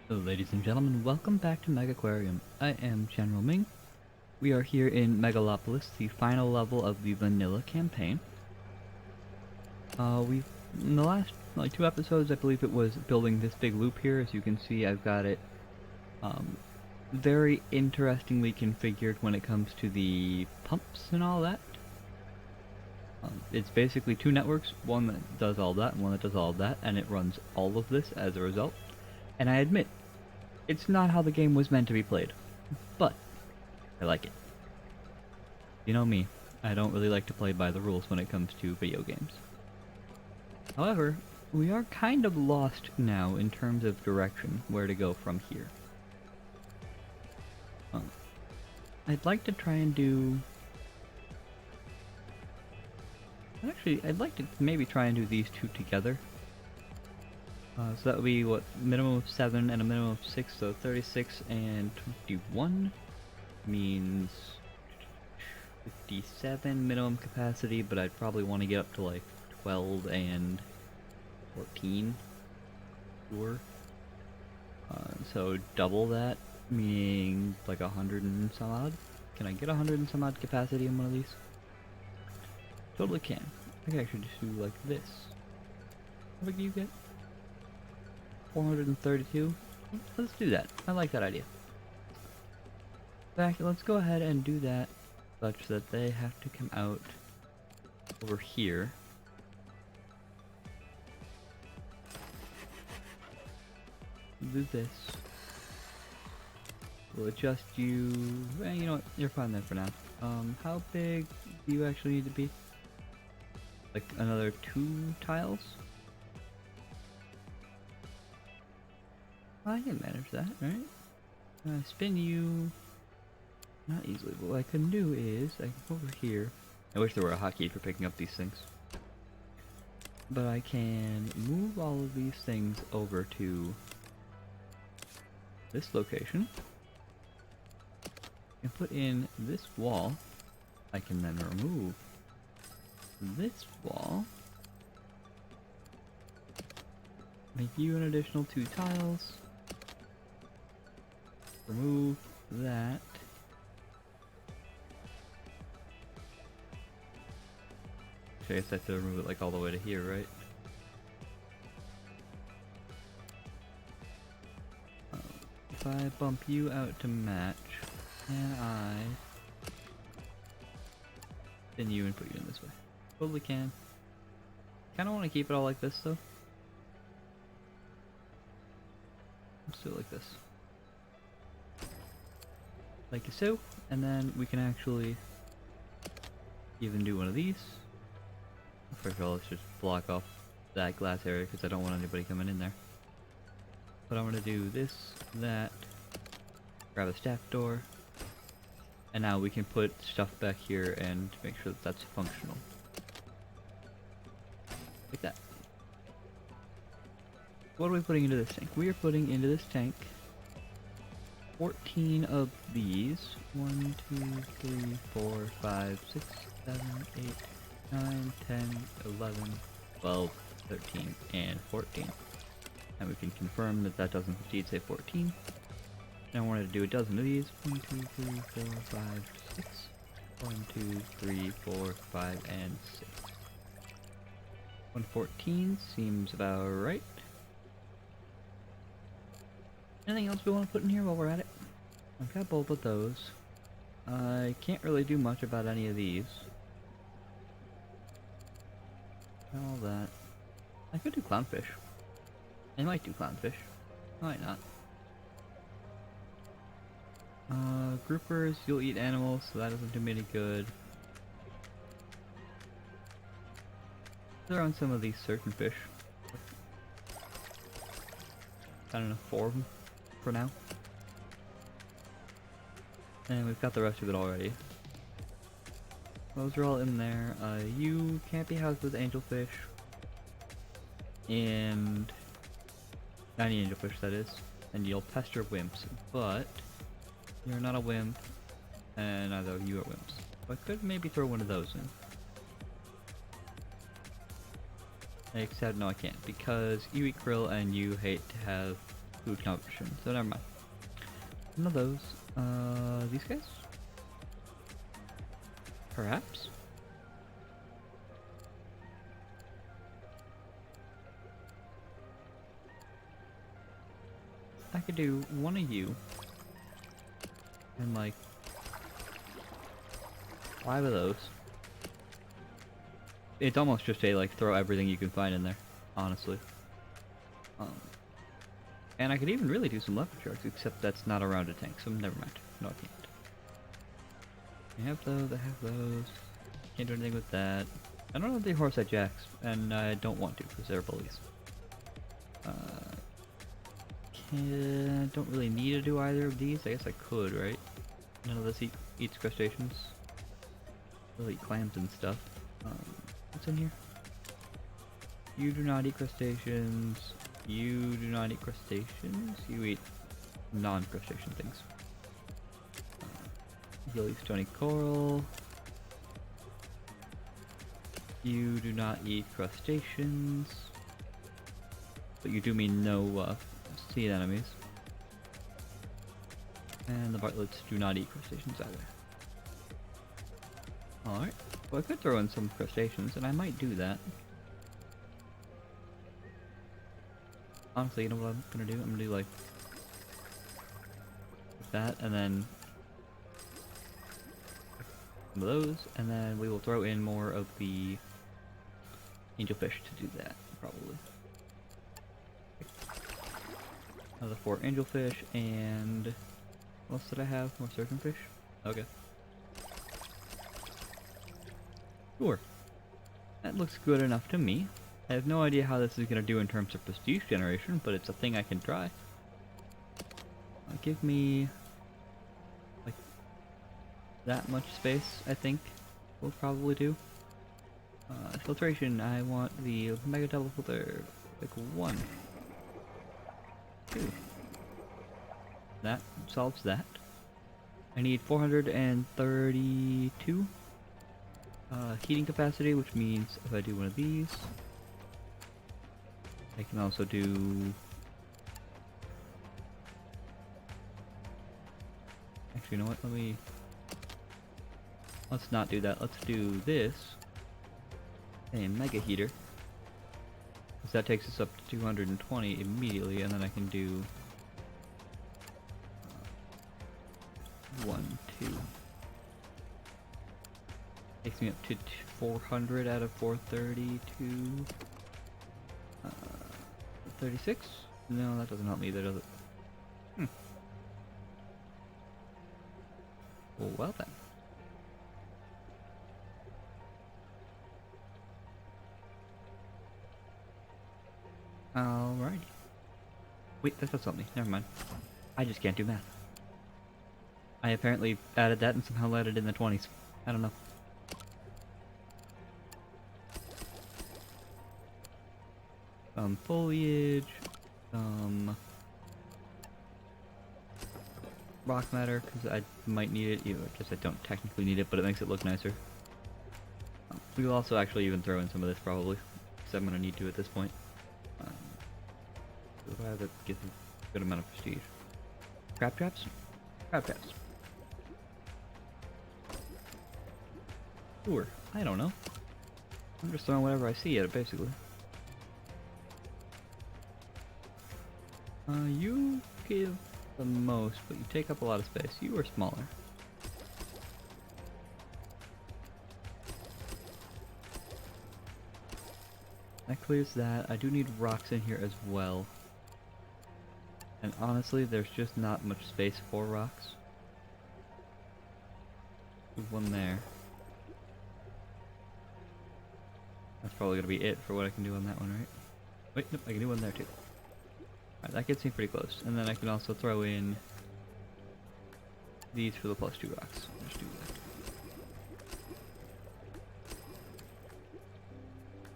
Hello ladies and gentlemen, welcome back to Megaquarium. I am GeneralMing. We are here in Megalopolis, the final level of the vanilla campaign. In the last, two episodes, I believe it was building this big loop here. As you can see, I've got it, very interestingly configured when it comes to the pumps and all that. It's basically two networks, one that does all that and one that does all that, and it runs all of this as a result. And I admit, it's not how the game was meant to be played, but I like it. You know me, I don't really like to play by the rules when it comes to video games. However, we are kind of lost now in terms of direction, where to go from here. I'd like to try and do... Actually, I'd like to maybe try and do these two together. So that would be, what, minimum of 7 and a minimum of 6, so 36 and 21 means 57 minimum capacity, but I'd probably want to get up to like 12 and 14, sure. So double that, meaning like 100 and some odd. Can I get 100 and some odd capacity in one of these? Totally can. I can actually just do like this. How big do you get? 432? Let's do that. I like that idea. In fact, let's go ahead and do that such that they have to come out over here. Do this. We'll adjust you... you know what? You're fine then for now. How big do you actually need to be? Like another 2 tiles? I can manage that, right? Spin you... Not easily, but what I can do is, I can go over here. I wish there were a hotkey for picking up these things. But I can move all of these things over to this location. And put in this wall. I can then remove this wall. Make you an additional 2 tiles. Remove that. I guess I have to remove it like all the way to here, right? If I bump you out to match, can I spin you and put you in this way? Totally can. Kinda wanna keep it all like this though. Let's do it like this. Like so, and then we can actually even do one of these. First of all, let's just block off that glass area because I don't want anybody coming in there. But I'm gonna do this, that, grab a staff door, and now we can put stuff back here and make sure that that's functional. Like that. What are we putting into this tank? We are putting into this tank 14 of these. 1, 2, 3, 4, 5, 6, 7, 8, 9, 10, 11, 12, 13, and 14. And we can confirm that that doesn't indeed say 14. Now I wanted to do a dozen of these. 1, 2, 3, 4, 5, 6. 1, 2, 3, 4, 5, and 6. 114 seems about right. Anything else we want to put in here while we're at it? I've got both of those. I can't really do much about any of these. All that. I could do clownfish. I might do clownfish. I might not. Groupers, you'll eat animals, so that doesn't do me any good. They're on some of these certain fish. I don't know, 4 of them for now. And we've got the rest of it already. Those are all in there. You can't be housed with angelfish. And 90 angelfish, that is. And you'll pester wimps, but you're not a wimp, and neither of you are wimps. So I could maybe throw one of those in. Except no, I can't, because you eat krill and you hate to have food competition, so never mind. None of those. These guys? Perhaps? I could do one of you. And like 5 of those. It's almost just a like throw everything you can find in there, honestly. And I could even really do some leopard sharks, except that's not around a tank, so never mind. No, I can't. I have those, I have those. Can't do anything with that. I don't know if they horse at jacks, and I don't want to because they're bullies. Don't really need to do either of these. I guess I could, right? None of this eats crustaceans. They'll eat clams and stuff. What's in here? You do not eat crustaceans. You do not eat crustaceans. You eat non-crustacean things. You'll eat stony coral. You do not eat crustaceans. But you do mean no sea anemones. And the bartlets do not eat crustaceans either. Alright. Well, I could throw in some crustaceans, and I might do that. Honestly, you know what I'm gonna do? I'm gonna do like that, and then some of those, and then we will throw in more of the angelfish to do that, probably. Another 4 angelfish, and what else did I have? More surgeonfish? Okay. Sure. That looks good enough to me. I have no idea how this is going to do in terms of prestige generation, but it's a thing I can try. Give me like that much space, I think we'll probably do. Filtration, I want the mega double filter, like 1, 2. That solves that. I need 432 heating capacity, which means if I do one of these, I can also do... Actually, you know what? Let's not do that. Let's do this. A mega heater. Because that takes us up to 220 immediately, and then I can do... 1, 2. Takes me up to 400 out of 432. 36? No, that doesn't help me either, does it? Well then. Alrighty. Wait, that does help me. Never mind. I just can't do math. I apparently added that and somehow let it in the 20s. I don't know. Some foliage, some rock matter, because I might need it. I guess I don't technically need it, but it makes it look nicer. We will also actually even throw in some of this probably, because I'm going to need to at this point. So I have to get a good amount of prestige. Crab traps? Crab traps. Sure, I don't know. I'm just throwing whatever I see at it, basically. You give the most, but you take up a lot of space. You are smaller. That clears that. I do need rocks in here as well. And honestly, there's just not much space for rocks. There's one there. That's probably gonna be it for what I can do on that one, right? Wait, nope, I can do one there too. Alright, that gets me pretty close. And then I can also throw in these for the +2 rocks. Just do that.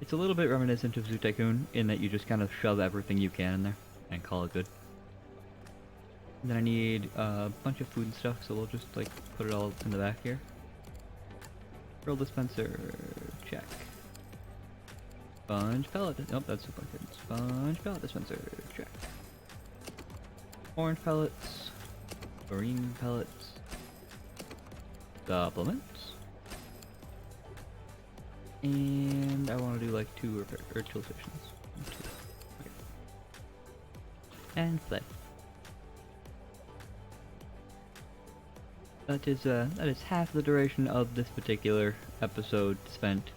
It's a little bit reminiscent of Zoo Tycoon in that you just kind of shove everything you can in there and call it good. And then I need a bunch of food and stuff, so we'll just like put it all in the back here. Pearl dispenser, check. Sponge pellet, nope, that's super good. Sponge pellet dispenser, check. orange pellets, green pellets, supplements, and I want to do like 2 chill stations. 2. Okay. And play. That is half the duration of this particular episode spent.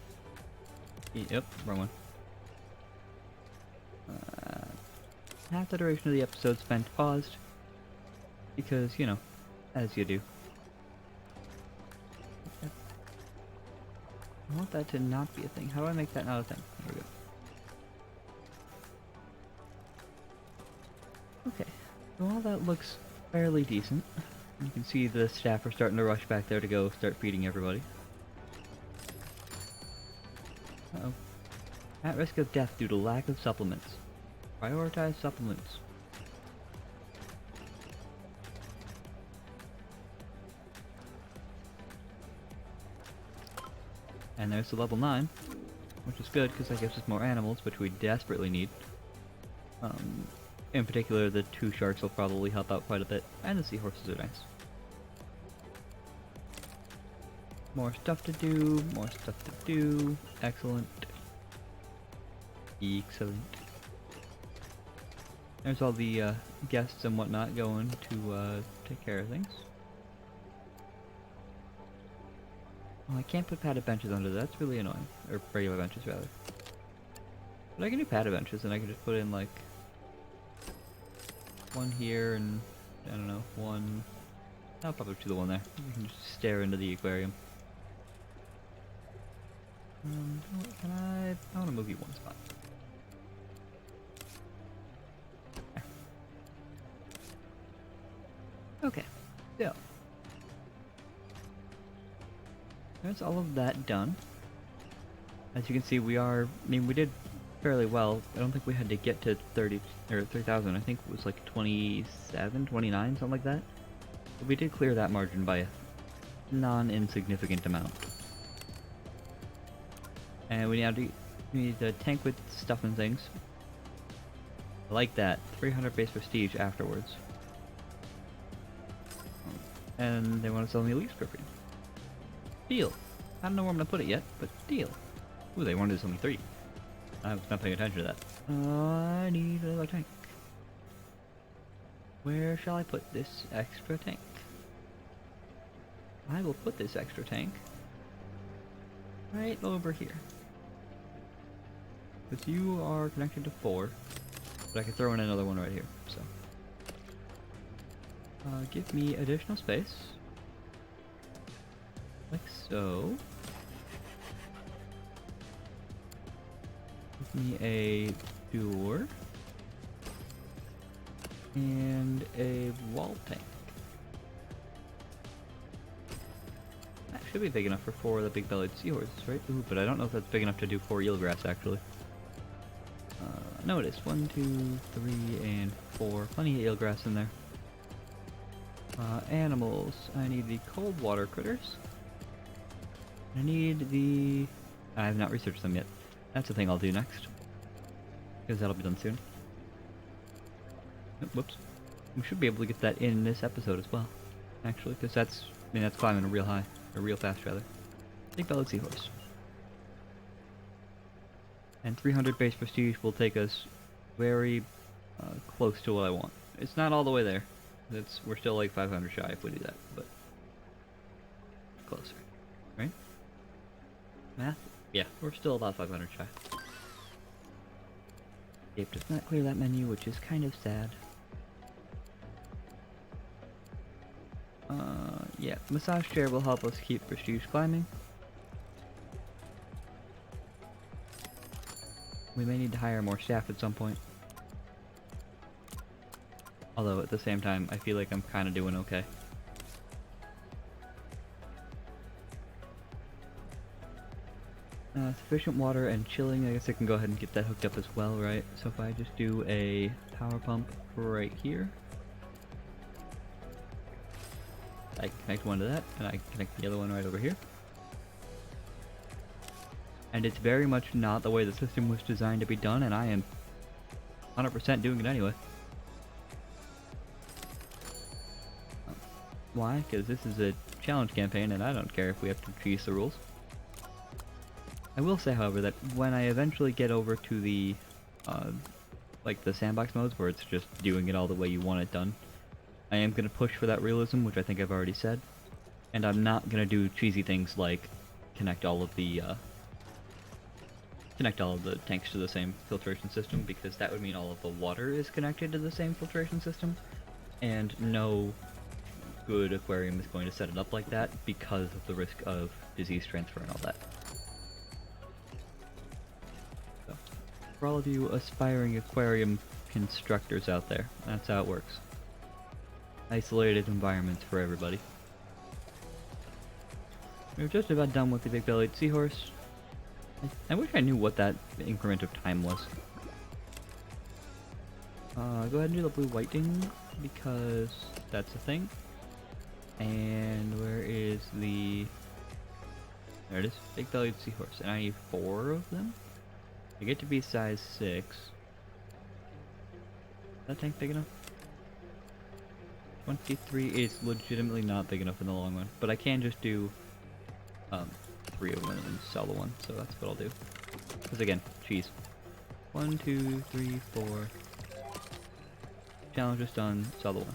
Yep, wrong one. Half the duration of the episode spent paused because, you know, as you do. I want that to not be a thing. How do I make that not a thing? There we go. Okay, so all that looks fairly decent. You can see the staff are starting to rush back there to go start feeding everybody. Uh-oh. At risk of death due to lack of supplements. Prioritize supplements. And there's the level 9, which is good because that gives us more animals, which we desperately need. In particular, the 2 sharks will probably help out quite a bit, and the seahorses are nice. More stuff to do, more stuff to do. Excellent. Excellent. There's all the guests and whatnot going to take care of things. Oh, I can't put padded benches under that. That's really annoying. Or regular benches, rather. But I can do padded benches, and I can just put in, like, 1 here, and, I don't know, 1... I'll probably do the 1 there. You can just stare into the aquarium. Can I want to move you 1 spot. There. Okay, so... There's all of that done. As you can see, we did fairly well. I don't think we had to get to 30 or 3,000. I think it was like 27, 29, something like that. But we did clear that margin by a non-insignificant amount. And we need a tank with stuff and things. I like that. 300 base prestige afterwards. And they want to sell me elite scorpion. Deal. I don't know where I'm gonna put it yet, but deal. Ooh, they wanted only 3. I was not paying attention to that. I need another tank. Where shall I put this extra tank? I will put this extra tank right over here. Because you are connected to 4, but I can throw in another one right here, so. Give me additional space. Like so. Give me a door. And a wall tank. That should be big enough for 4 of the big-bellied seahorses, right? Ooh, but I don't know if that's big enough to do 4 eelgrass, actually. No, it is. 1, 2, 3, and 4. Plenty of eelgrass in there. Animals. I need the cold water critters. I need the... I have not researched them yet. That's the thing I'll do next. Because that'll be done soon. Oh, whoops. We should be able to get that in this episode as well. Actually, because that's climbing a real high. Or real fast, rather. Big-bellied seahorse. And 300 base prestige will take us very close to what I want. It's not all the way there. We're still like 500 shy if we do that, but closer, right? Math? Yeah, we're still about 500 shy. Escape does not clear that menu, which is kind of sad. Yeah, massage chair will help us keep prestige climbing. We may need to hire more staff at some point. Although at the same time, I feel like I'm kind of doing okay. Sufficient water and chilling. I guess I can go ahead and get that hooked up as well, right? So if I just do a power pump right here, I can connect one to that, and I can connect the other one right over here. And it's very much not the way the system was designed to be done, and I am 100% doing it anyway. Why? Because this is a challenge campaign and I don't care if we have to cheese the rules. I will say, however, that when I eventually get over to the, like the sandbox modes where it's just doing it all the way you want it done, I am going to push for that realism, which I think I've already said. And I'm not going to do cheesy things like connect all of the tanks to the same filtration system, because that would mean all of the water is connected to the same filtration system, and no good aquarium is going to set it up like that because of the risk of disease transfer and all that. So, for all of you aspiring aquarium constructors out there, that's how it works. Isolated environments for everybody. We're just about done with the big-bellied seahorse. I wish I knew what that increment of time was. Go ahead and do the blue whiting, because that's a thing. And where is the... There it is, big-bellied seahorse. And I need 4 of them? I get to be size 6. Is that tank big enough? 23 is legitimately not big enough in the long run, but I can just do 3 of them and sell the one, so that's what I'll do. Because again, cheese. 1, 2, 3, 4. Challenge is done, sell the one.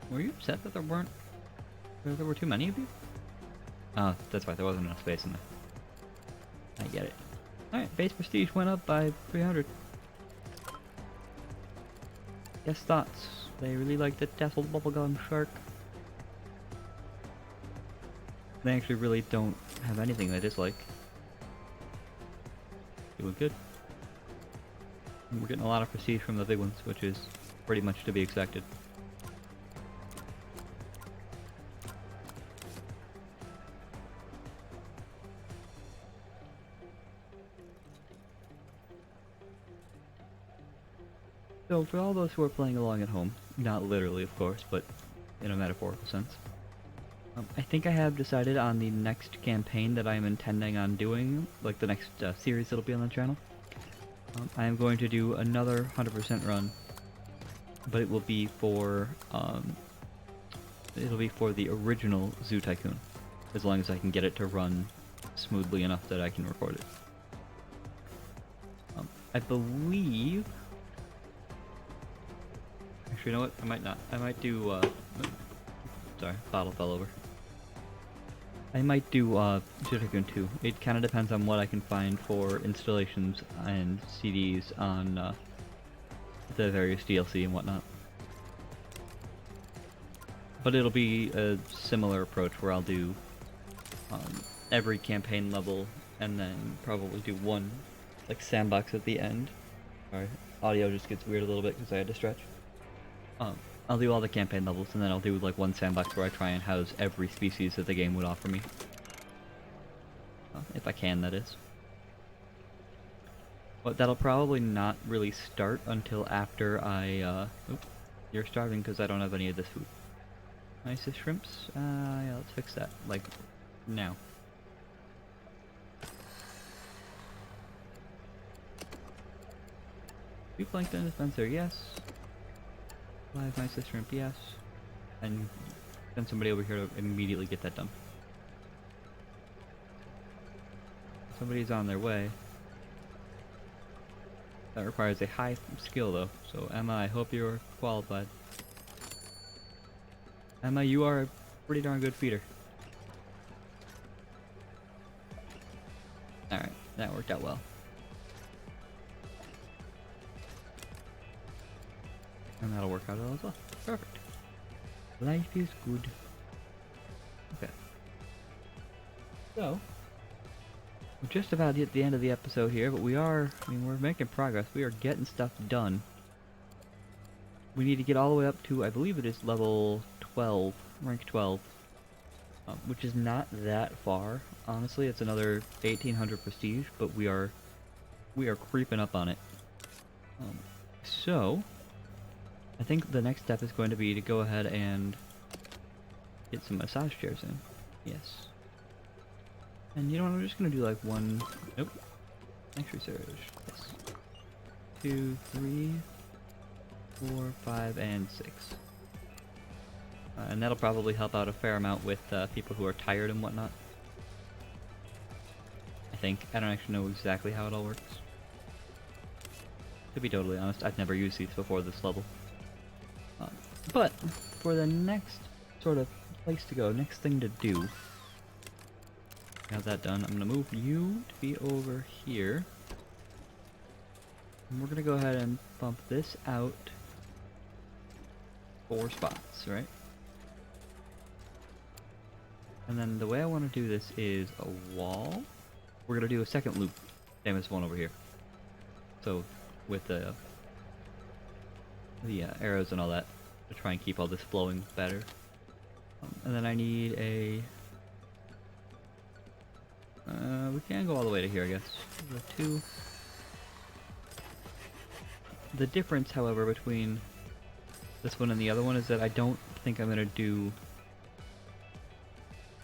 Were you upset that there were too many of you? Oh, that's right, there wasn't enough space in there. I get it. Alright, base prestige went up by 300. Guess thoughts. They really like the tasseled bubblegum shark. They actually really don't have anything they dislike. Doing good. And we're getting a lot of prestige from the big ones, which is pretty much to be expected. So for all those who are playing along at home, not literally of course, but in a metaphorical sense, I think I have decided on the next campaign that I am intending on doing, like the next series that'll be on the channel. I am going to do another 100% run, but it will be for the original Zoo Tycoon, as long as I can get it to run smoothly enough that I can record it. I believe. Actually, you know what? I might not. I might do. Sorry, bottle fell over. I might do Zoo Tycoon 2. It kind of depends on what I can find for installations and CDs on the various DLC and whatnot. But it'll be a similar approach where I'll do every campaign level and then probably do one like sandbox at the end. Sorry, audio just gets weird a little bit because I had to stretch. I'll do all the campaign levels, and then I'll do like one sandbox where I try and house every species that the game would offer me. If I can, that is. But that'll probably not really start until after I, Oops, you're starving because I don't have any of this food. Nicest shrimps? Yeah, let's fix that. Like, now. Two plankton dispenser, yes. Live nicest shrimp, yes. And send somebody over here to immediately get that done. Somebody's on their way. That requires a high skill though, so Emma, I hope you're qualified. Emma, you are a pretty darn good feeder. Alright, that worked out well. And that'll work out well as well. Perfect. Life is good. Okay. So, we're just about at the end of the episode here, but we're making progress. We are getting stuff done. We need to get all the way up to, I believe it is level 12, rank 12, which is not that far. Honestly, it's another 1800 prestige, but we are creeping up on it. So, I think the next step is going to be to go ahead and get some massage chairs in. Yes. And you know what, I'm just going to do like one... Nope. Next research. Yes. 2, 3... 4, 5, and 6. And that'll probably help out a fair amount with people who are tired and whatnot. I think. I don't actually know exactly how it all works. To be totally honest, I've never used these before this level. But for the next sort of place to go, next thing to do, got that done. I'm gonna move you to be over here. And we're gonna go ahead and bump this out 4 spots, right? And then the way I want to do this is a wall. We're gonna do a second loop, same as one over here. So with the arrows and all that, to try and keep all this flowing better. And then I need a... we can go all the way to here, I guess. 2. The difference, however, between this one and the other one is that I don't think I'm going to do...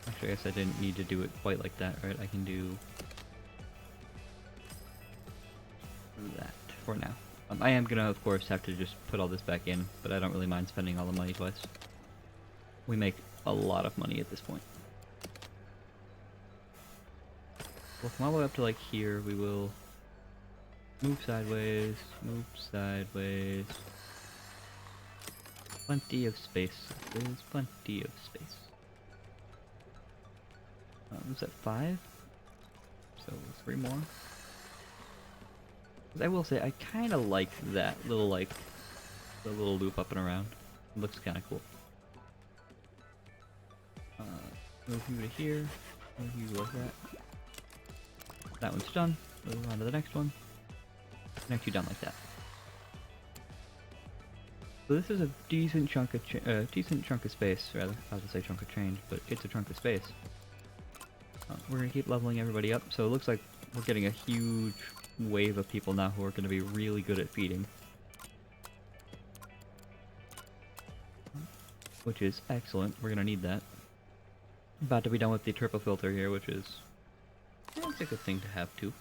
Actually, I guess I didn't need to do it quite like that, right? I can do that for now. I am going to, of course, have to just put all this back in, but I don't really mind spending all the money twice. We make a lot of money at this point. We'll come all the way up to like here. We will move sideways, Plenty of space. There's plenty of space. Was that 5? So 3 more. I will say I kind of like that little the little loop up and around. It looks kind of cool. Move you to here. Move you like that. That one's done. Move on to the next one. Next you done like that. So this is a decent chunk of space, rather. I was to say chunk of change, but it's a chunk of space. We're gonna keep leveling everybody up, so it looks like we're getting a huge wave of people now who are gonna be really good at feeding. Which is excellent. We're gonna need that. About to be done with the triple filter here, which is... it's a good thing to have too.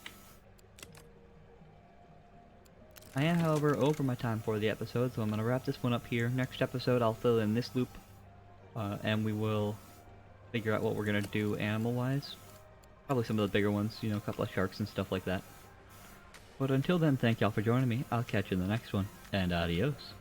I am, however, over my time for the episode, so I'm going to wrap this one up here. Next episode, I'll fill in this loop, and we will figure out what we're going to do animal-wise. Probably some of the bigger ones, you know, a couple of sharks and stuff like that. But until then, thank y'all for joining me. I'll catch you in the next one, and adios.